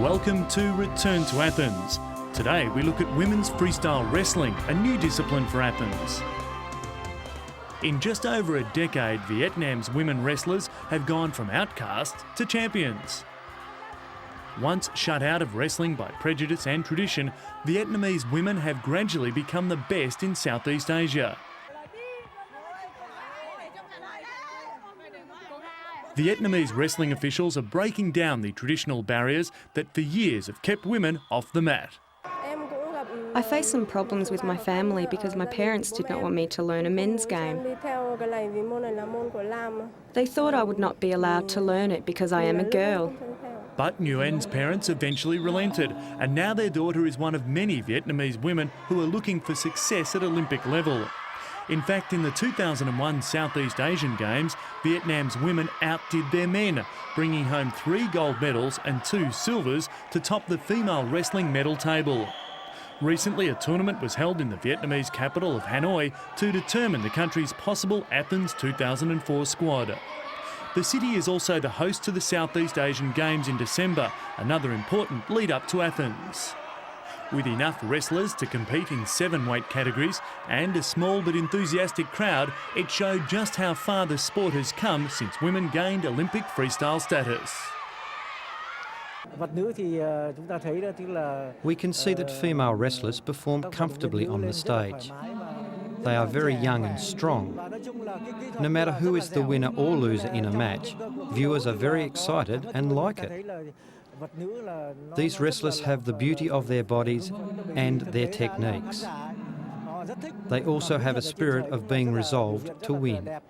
Welcome to Return to Athens. Today we look at women's freestyle wrestling, a new discipline for Athens. In just over a decade, Vietnam's women wrestlers have gone from outcasts to champions. Once shut out of wrestling by prejudice and tradition, Vietnamese women have gradually become the best in Southeast Asia. Vietnamese wrestling officials are breaking down the traditional barriers that for years have kept women off the mat. I faced some problems with my family because my parents did not want me to learn a men's game. They thought I would not be allowed to learn it because I am a girl. But Nguyen's parents eventually relented, and now their daughter is one of many Vietnamese women who are looking for success at Olympic level. In fact, in the 2001 Southeast Asian Games, Vietnam's women outdid their men, bringing home 3 gold medals and 2 silvers to top the female wrestling medal table. Recently, a tournament was held in the Vietnamese capital of Hanoi to determine the country's possible Athens 2004 squad. The city is also the host to the Southeast Asian Games in December, another important lead-up to Athens. With enough wrestlers to compete in 7 weight categories and a small but enthusiastic crowd, it showed just how far the sport has come since women gained Olympic freestyle status. We can see that female wrestlers perform comfortably on the stage. They are very young and strong. No matter who is the winner or loser in a match, viewers are very excited and like it. These wrestlers have the beauty of their bodies and their techniques. They also have a spirit of being resolved to win.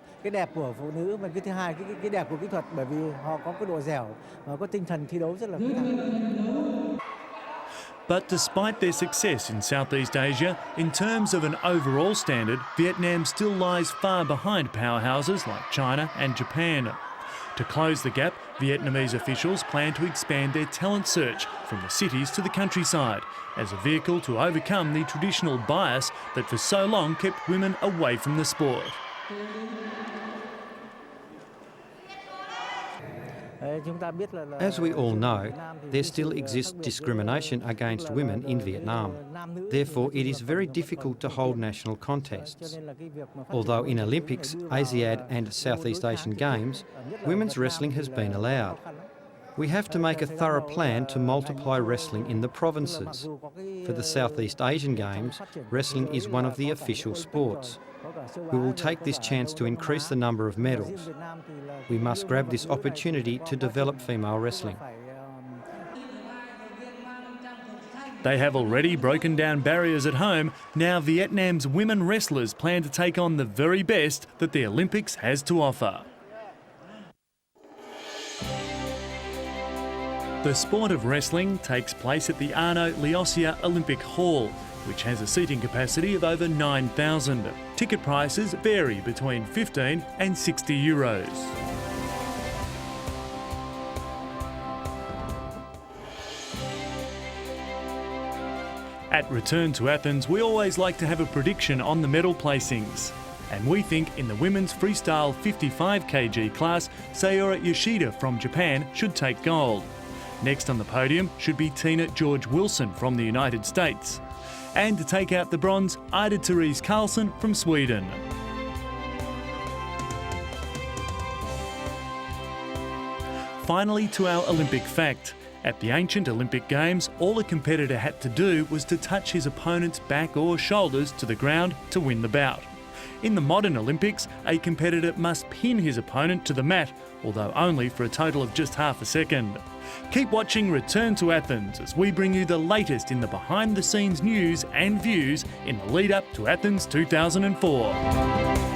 But despite their success in Southeast Asia, in terms of an overall standard, Vietnam still lies far behind powerhouses like China and Japan. To close the gap, Vietnamese officials plan to expand their talent search from the cities to the countryside as a vehicle to overcome the traditional bias that for so long kept women away from the sport. As we all know, there still exists discrimination against women in Vietnam. Therefore, it is very difficult to hold national contests. Although in Olympics, ASIAD and Southeast Asian Games, women's wrestling has been allowed. We have to make a thorough plan to multiply wrestling in the provinces. For the Southeast Asian Games, wrestling is one of the official sports. We will take this chance to increase the number of medals. We must grab this opportunity to develop female wrestling. They have already broken down barriers at home. Now Vietnam's women wrestlers plan to take on the very best that the Olympics has to offer. The sport of wrestling takes place at the Arno Leosia Olympic Hall, which has a seating capacity of over 9,000. Ticket prices vary between 15 and 60 euros. At Return to Athens, we always like to have a prediction on the medal placings. And we think in the women's freestyle 55 kg class, Sayori Yoshida from Japan should take gold. Next on the podium should be Tina George Wilson from the United States. And to take out the bronze, Ida Therese Carlson from Sweden. Finally, to our Olympic fact. At the ancient Olympic Games, all a competitor had to do was to touch his opponent's back or shoulders to the ground to win the bout. In the modern Olympics, a competitor must pin his opponent to the mat, although only for a total of just half a second. Keep watching Return to Athens as we bring you the latest in the behind-the-scenes news and views in the lead-up to Athens 2004.